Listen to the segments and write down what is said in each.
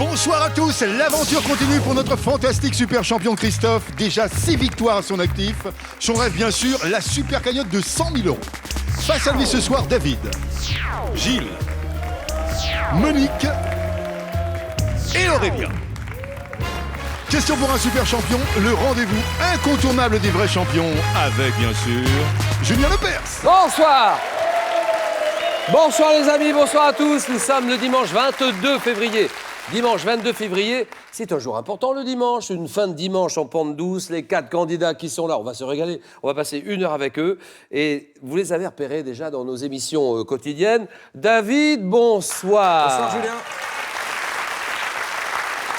Bonsoir à tous, l'aventure continue pour notre fantastique super champion Christophe. Déjà 6 victoires à son actif. Son rêve bien sûr, la super cagnotte de 100 000 €. Face à lui ce soir, David, Gilles, Monique et Aurélien. Question pour un super champion, le rendez-vous incontournable des vrais champions avec bien sûr Julien Lepers. Bonsoir. Bonsoir les amis, bonsoir à tous. Nous sommes le dimanche 22 février. Dimanche 22 février, c'est un jour important le dimanche, une fin de dimanche en pente douce, les 4 candidats qui sont là, on va se régaler, on va passer 1 heure avec eux et vous les avez repérés déjà dans nos émissions quotidiennes. David, bonsoir. Bonsoir Julien.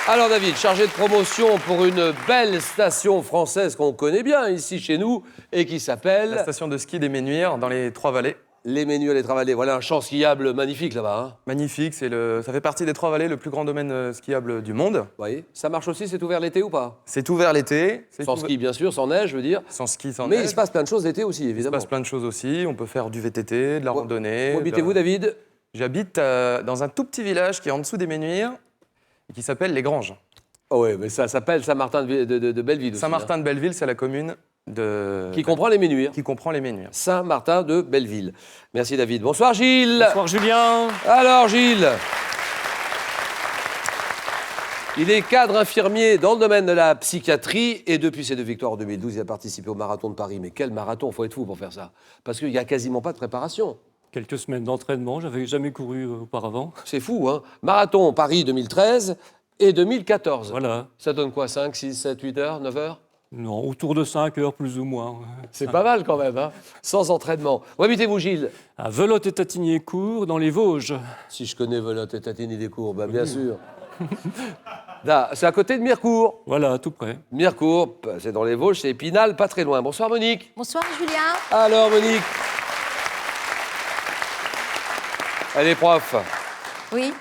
Alors David, chargé de promotion pour une belle station française qu'on connaît bien ici chez nous et qui s'appelle... La station de ski des Ménuires dans les Trois-Vallées. Les Ménuires, les Trois-Vallées. Voilà un champ skiable magnifique là-bas. Hein. Magnifique, ça fait partie des Trois-Vallées, le plus grand domaine skiable du monde. Vous voyez, ça marche aussi, c'est ouvert l'été ou pas? C'est ouvert l'été. Sans ski bien sûr, sans neige je veux dire. Sans ski, sans Mais neige. il se passe plein de choses l'été aussi évidemment. Il se passe plein de choses aussi, on peut faire du VTT, de la randonnée. Où habitez-vous David? J'habite dans un tout petit village qui est en dessous des Ménuires et qui s'appelle Les Granges. Oh oui, mais ça s'appelle Saint-Martin de Belleville. Saint-Martin de Belleville, c'est la commune qui comprend les Ménuires. Qui comprend les Ménuires. Saint-Martin de Belleville. Merci David. Bonsoir Gilles. Bonsoir Julien. Alors Gilles. Il est cadre infirmier dans le domaine de la psychiatrie et depuis ses 2 victoires en 2012, il a participé au marathon de Paris. Mais quel marathon, il faut être fou pour faire ça. Parce qu'il n'y a quasiment pas de préparation. Quelques semaines d'entraînement, j'avais jamais couru auparavant. C'est fou, hein. Marathon Paris 2013 et 2014. Voilà. Ça donne quoi, 5, 6, 7, 8 heures, 9 heures? Non, autour de 5 heures plus ou moins. C'est pas mal quand même, hein. Sans entraînement. Où habitez-vous Gilles? À Velotte et Tatigny-Court, dans les Vosges. Si je connais Velotte et Tatigny-des-Cours, ben bien sûr. Là, c'est à côté de Mirecourt. Voilà, tout près. Mirecourt, c'est dans les Vosges, c'est Épinal, pas très loin. Bonsoir Monique. Bonsoir Julien. Alors Monique. Elle est prof. Oui.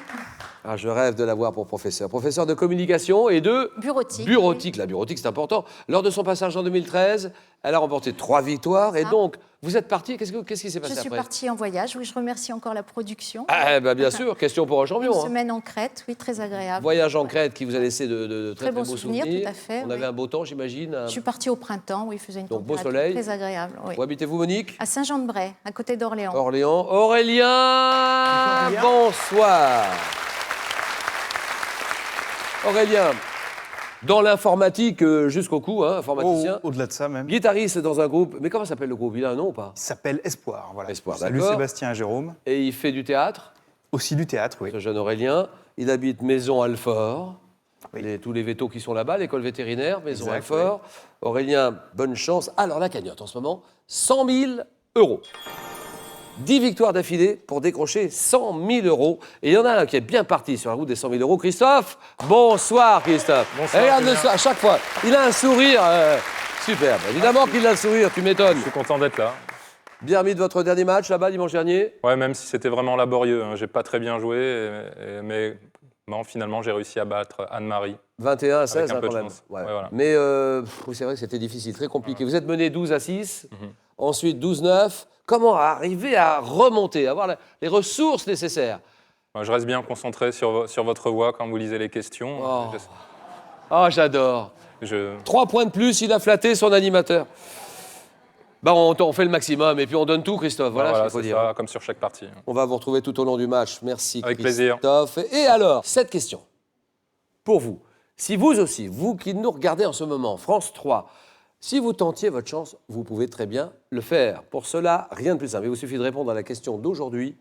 Ah, je rêve de la voir pour professeur. Professeur de communication et de... Bureautique. Bureautique. La bureautique, c'est important. Lors de son passage en 2013, elle a remporté 3 victoires. Et donc, vous êtes parti. Qu'est-ce qui s'est passé après? Je suis partie en voyage. Oui, je remercie encore la production. Ah, ben, bien sûr. Question pour un champion. Une semaine en Crète, oui, très agréable. Voyage en Crète qui vous a laissé de très bons beaux souvenirs, souvenirs. tout à fait. On oui. avait un beau temps, j'imagine. Je suis partie au printemps, oui, il faisait une Donc, beau température soleil. très agréable. Oui. Où habitez-vous, Monique? À Saint-Jean-de-Bray, à côté d'Orléans. Aurélien. Aurélien. Bonsoir. Aurélien, dans l'informatique jusqu'au cou, hein, informaticien. Au-delà de ça même. Guitariste dans un groupe. Mais comment s'appelle le groupe? Il a un nom ou pas? Il s'appelle Espoir. Voilà. Espoir, Salut d'accord. Sébastien et Jérôme. Et il fait du théâtre, Aussi du théâtre, oui. ce jeune Aurélien. Il habite Maison Alfort. Oui. Tous les vétos qui sont là-bas, l'école vétérinaire, Maison Exact, Alfort. Aurélien, bonne chance. Alors la cagnotte en ce moment, 100 000 €. 10 victoires d'affilée pour décrocher 100 000 €. Et il y en a un qui est bien parti sur la route des 100 000 €. Christophe, bonsoir Christophe. Bonsoir, Et regarde Julien. à chaque fois, il a un sourire superbe. Évidemment qu'il a un sourire, tu m'étonnes. Je suis content d'être là. Bien remis de votre dernier match là-bas dimanche dernier. Ouais, même si c'était vraiment laborieux, hein. J'ai pas très bien joué, mais bon, finalement j'ai réussi à battre Anne-Marie. 21 à 16 un hein, peu quand de même. chance. Ouais. Ouais, voilà. Mais oui, c'est vrai que c'était difficile, très compliqué. Vous êtes mené 12 à 6, ensuite 12-9. Comment arriver à remonter, avoir les ressources nécessaires? Je reste bien concentré sur votre voix quand vous lisez les questions. Oh. Oh, j'adore. 3 points de plus, il a flatté son animateur. Bah, on fait le maximum et puis on donne tout, Christophe. Voilà, ce qu'il faut c'est dire. ça, comme sur chaque partie. On va vous retrouver tout au long du match. Merci, Avec Christophe. Et alors, cette question, pour vous. Si vous aussi, vous qui nous regardez en ce moment, France 3, si vous tentiez votre chance, vous pouvez très bien le faire. Pour cela, rien de plus simple. Il vous suffit de répondre à la question d'aujourd'hui.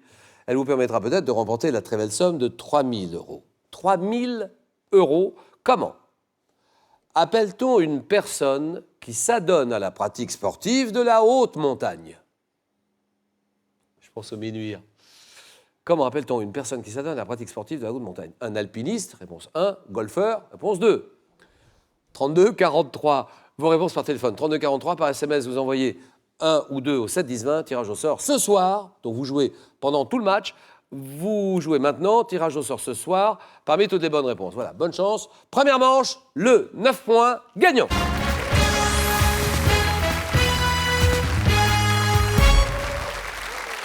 Elle vous permettra peut-être de remporter la très belle somme de 3 000 €. 3 000 €, comment appelle-t-on une personne qui s'adonne à la pratique sportive de la haute montagne? Je pense aux Ménuires. Comment appelle-t-on une personne qui s'adonne à la pratique sportive de la haute montagne? Un alpiniste, réponse 1. Golfeur, réponse 2. 32 43. Vos réponses par téléphone. 32 43, par SMS, vous envoyez 1 ou 2 au 7 10 20, tirage au sort ce soir. Donc vous jouez pendant tout le match. Vous jouez maintenant, tirage au sort ce soir, parmi toutes les bonnes réponses. Voilà, bonne chance. Première manche, le 9 points gagnant.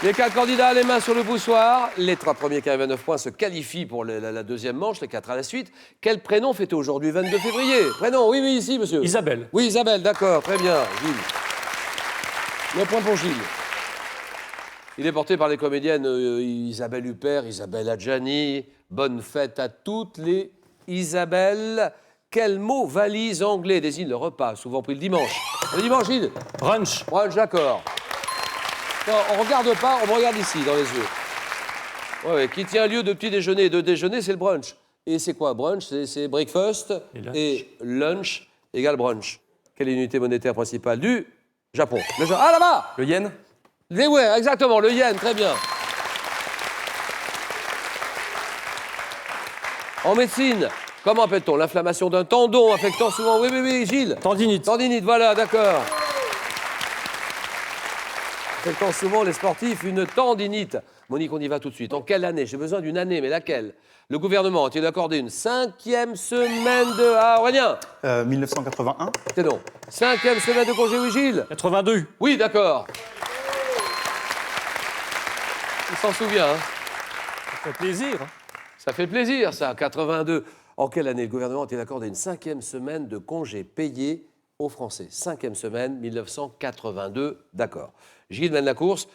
Les 4 candidats, les mains sur le poussoir. Les 3 premiers qui arrivent à 9 points se qualifient pour la deuxième manche, les 4 à la suite. Quel prénom fêtez aujourd'hui, 22 février? Prénom, oui, ici, monsieur. Isabelle. Oui, Isabelle, d'accord, très bien. Gilles. Le point pour Gilles. Il est porté par les comédiennes Isabelle Huppert, Isabelle Adjani. Bonne fête à toutes les Isabelle. Quel mot valise anglais désigne le repas, souvent pris le dimanche? Le dimanche, Gilles? Brunch. Brunch, d'accord. Non, on regarde pas, on me regarde ici, dans les yeux. Ouais, qui tient lieu de petit déjeuner et de déjeuner, c'est le brunch. Et c'est quoi, brunch? C'est breakfast et lunch égale brunch. Quelle est l'unité monétaire principale du Japon? Ah, là-bas! Le yen? Ouais, exactement, le yen, très bien. En médecine, comment appelle-t-on l'inflammation d'un tendon affectant souvent... Oui, Gilles. Tendinite. Tendinite, voilà, d'accord. Affectant souvent les sportifs une tendinite. Monique, on y va tout de suite. En quelle année? J'ai besoin d'une année, mais laquelle? Le gouvernement a-t-il accordé une 5e semaine de... Ah, Aurélien? 1981. C'est non. 5e semaine de congé, oui, Gilles? 82. Oui, d'accord. Il s'en souvient, hein? Ça fait plaisir. Ça fait plaisir, ça. 82. En quelle année le gouvernement a-t-il accordé une 5e semaine de congé payé aux Français? 5e semaine, 1982, d'accord. Gilles mène la course.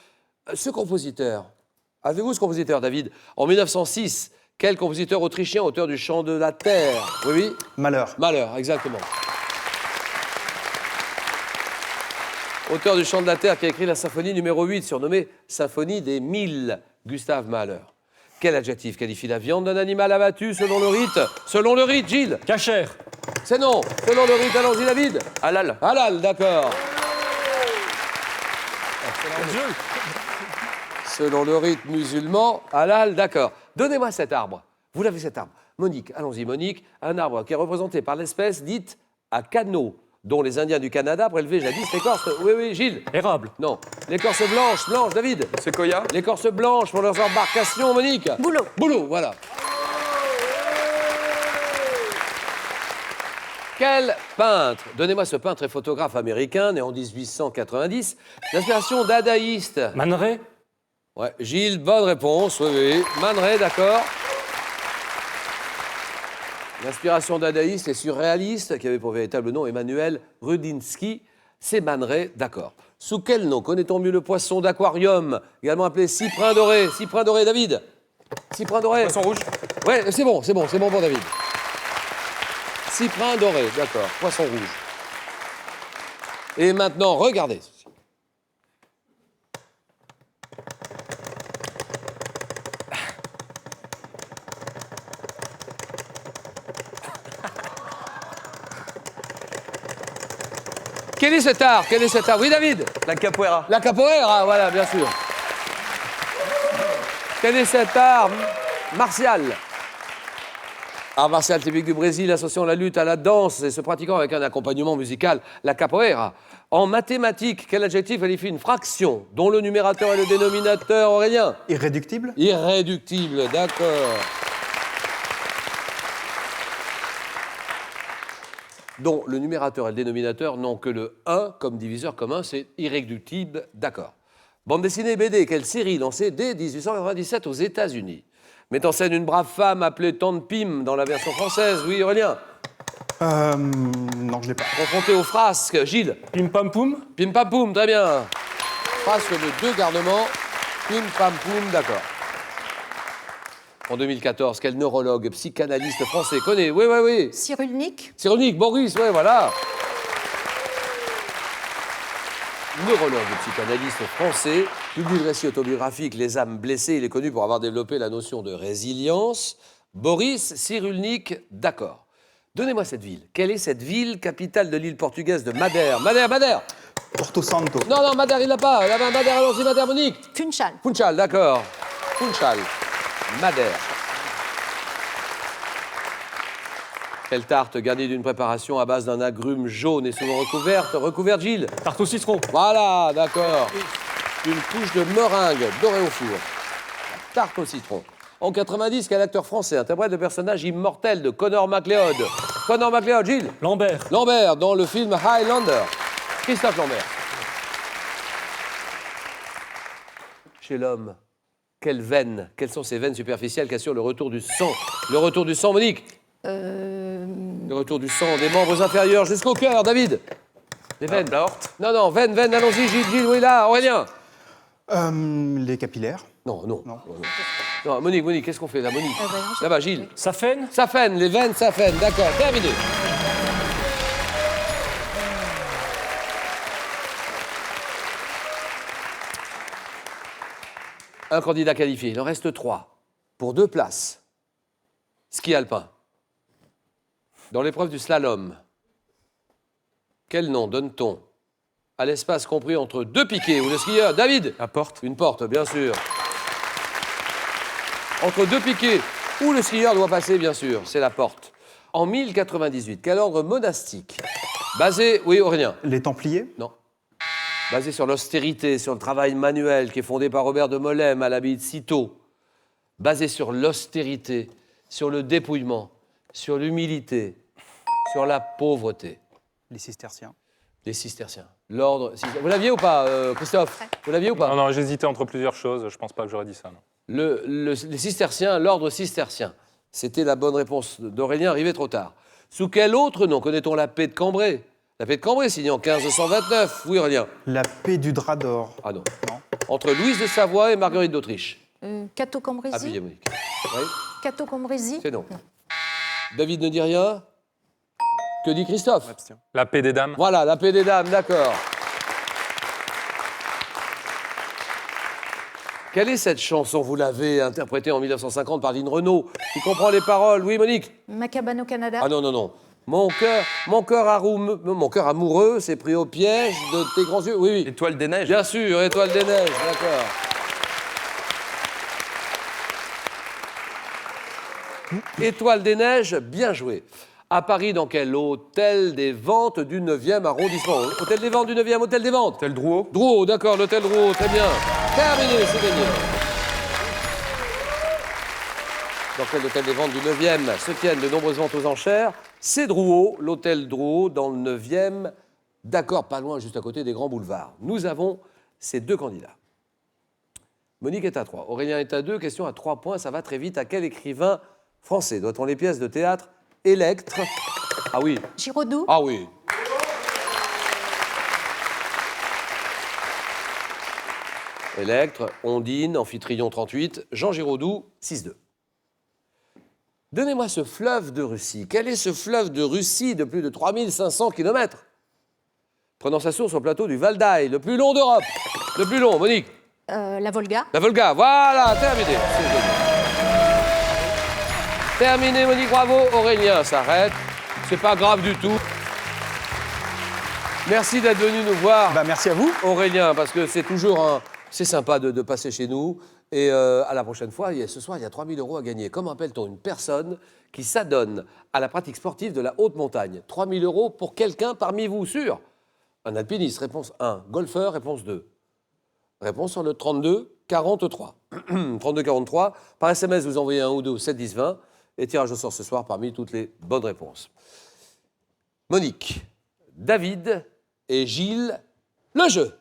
Ce compositeur, avez-vous ce compositeur, David? En 1906, quel compositeur autrichien, auteur du Chant de la Terre? Oui. Malheur. Malheur, exactement. Auteur du Chant de la Terre qui a écrit la symphonie numéro 8, surnommée Symphonie des 1000, Gustave Mahler. Quel adjectif qualifie la viande d'un animal abattu selon le rite? Selon le rite, Gilles? Cachère. C'est non. Selon le rite, allons-y, David? Halal. Halal, d'accord. Selon le rite musulman, halal, d'accord. Donnez-moi cet arbre. Vous l'avez, cet arbre. Monique, allons-y, Monique. Un arbre qui est représenté par l'espèce dite à canot, dont les Indiens du Canada prélevaient jadis l'écorce. Oui, Gilles. Érable. Non. L'écorce blanche, David. Sequoia. L'écorce blanche pour leurs embarcations, Monique. Bouleau. Bouleau, voilà. Quel peintre, donnez-moi ce peintre et photographe américain, né en 1890, d'inspiration dadaïste? Man Ray. Ouais, Gilles, bonne réponse, oui. Man Ray, d'accord. L'inspiration dadaïste et surréaliste, qui avait pour véritable nom Emmanuel Rudinsky, c'est Man Ray, d'accord. Sous quel nom connaît-on mieux le poisson d'aquarium, également appelé cyprin doré? Cyprin doré, David? Cyprin doré. Poisson rouge. Ouais, c'est bon pour David. Cyprin doré, d'accord, poisson rouge. Et maintenant, regardez. Quel est cet art? Oui, David? La capoeira. La capoeira, voilà, bien sûr. Quel est cet art martial? Art martial typique du Brésil, associant la lutte à la danse et se pratiquant avec un accompagnement musical, la capoeira. En mathématiques, quel adjectif qualifie une fraction dont le numérateur et le dénominateur, Aurélien? Irréductible. Irréductible, d'accord. Dont le numérateur et le dénominateur n'ont que le 1 comme diviseur commun, c'est irréductible, d'accord. Bande dessinée BD, quelle série lancée dès 1897 aux États-Unis? Met en scène une brave femme appelée Tante Pim dans la version française, oui Aurélien? Non, je l'ai pas. Confrontée aux frasques, Gilles? Pim Pam Poum. Pim Pam Poum, très bien. Frasque de 2 garnements, Pim Pam Poum, d'accord. En 2014, quel neurologue, psychanalyste français connaît? Oui. Cyrulnik. Cyrulnik, Boris, ouais, voilà. Neurologue et psychanalyste français, publie le récit autobiographique Les âmes blessées. Il est connu pour avoir développé la notion de résilience. Boris Cyrulnik, d'accord. Donnez-moi cette ville. Quelle est cette ville, capitale de l'île portugaise de Madère? Madère. Porto Santo. Non, Madère, il l'a pas. Madère, allons-y, Madère, Monique. Funchal. Funchal, d'accord. Funchal. Madère. Quelle tarte garnie d'une préparation à base d'un agrume jaune et souvent recouverte, Gilles? Tarte au citron. Voilà, d'accord. Une couche de meringue dorée au four. Tarte au citron. En 90, quel acteur français interprète le personnage immortel de Connor MacLeod? Connor MacLeod, Gilles? Lambert. Lambert, dans le film Highlander. Christophe Lambert. chez l'homme? Quelles veines? Quelles sont ces veines superficielles qui assurent le retour du sang? Le retour du sang, Monique? Le retour du sang des membres inférieurs jusqu'au cœur, David? Les veines. L'aorte. Non, veines, allons-y, Gilles, oui, là, Aurélien. Les capillaires. Non. Non. Non, Monique, qu'est-ce qu'on fait là, Monique? non, j'ai- Là-bas, Gilles. Saphène? Saphène, les veines, saphène, d'accord, terminé. Un candidat qualifié, il en reste 3 pour 2 places. Ski alpin. Dans l'épreuve du slalom, quel nom donne-t-on à l'espace compris entre 2 piquets où le skieur, David? La porte. Une porte, bien sûr. Entre 2 piquets où le skieur doit passer, bien sûr, c'est la porte. En 1098, quel ordre monastique basé, oui, Aurélien? Les Templiers. Non. Basé sur l'austérité, sur le travail manuel, qui est fondé par Robert de Molène à l'abbaye de Cîteaux. Basé sur l'austérité, sur le dépouillement, sur l'humilité, sur la pauvreté. Les Cisterciens. Les cisterciens. L'ordre. Vous l'aviez ou pas, Christophe? Vous l'aviez ou pas? Non, j'hésitais entre plusieurs choses. Je pense pas que j'aurais dit ça. Non. Les cisterciens, l'ordre cistercien. C'était la bonne réponse d'Aurélien, arrivé trop tard. Sous quel autre nom connaît-on la paix de Cambrai? La paix de Cambrai, signée en 1529. Oui, Aurélien? La paix du drap d'or. Ah non. Non. Entre Louise de Savoie et Marguerite d'Autriche. Cato Cambrésis. Appuyez, Monique. Oui, Cato Cambrésis. c'est non. David ne dit rien? Que dit Christophe? M'abstiens. La paix des dames. Voilà, la paix des dames, d'accord. Quelle est cette chanson? Vous l'avez interprétée en 1950 par Lynn Renaud, qui comprend les paroles. Oui, Monique? Ma cabane au Canada. Ah non. Mon cœur amoureux s'est pris au piège de tes grands yeux. Oui. Étoile des neiges. Bien sûr, Étoile des neiges, d'accord. Étoile des neiges, bien joué. À Paris, dans quel hôtel des ventes du 9e arrondissement? Hôtel des ventes du 9e, hôtel des ventes. Hôtel Drouot. Drouot, d'accord, l'hôtel Drouot, très bien. Terminé, c'est gagné. Dans quel hôtel des ventes du 9e se tiennent de nombreuses ventes aux enchères? C'est Drouot, l'hôtel Drouot, dans le 9e, d'accord, pas loin, juste à côté des grands boulevards. Nous avons ces 2 candidats. Monique est à 3, Aurélien est à 2, question à 3 points, ça va très vite. À quel écrivain français doit-on les pièces de théâtre Électre? Ah oui. Giraudoux. Ah oui. Électre, Ondine, Amphitryon 38, Jean Giraudoux, 6-2. Donnez-moi ce fleuve de Russie. Quel est ce fleuve de Russie de plus de 3500 km? Prenant sa source au plateau du Val d'Aï, le plus long d'Europe. Le plus long, Monique? La Volga. La Volga, voilà, terminé. C'est gagné. Terminé, Monique, bravo. Aurélien s'arrête. C'est pas grave du tout. Merci d'être venu nous voir, Merci à vous. Aurélien, parce que c'est toujours c'est sympa de passer chez nous. Et à la prochaine fois, ce soir, il y a 3 000 € à gagner. Comment appelle-t-on une personne qui s'adonne à la pratique sportive de la haute montagne? 3 000 € pour quelqu'un parmi vous, sûr? Un alpiniste, réponse 1. Golfeur, réponse 2. Réponse sur le 32 43. 32 43. Par SMS, vous envoyez 1 ou 2 au 7 10 20. Et tirage au sort ce soir parmi toutes les bonnes réponses. Monique, David et Gilles, le jeu.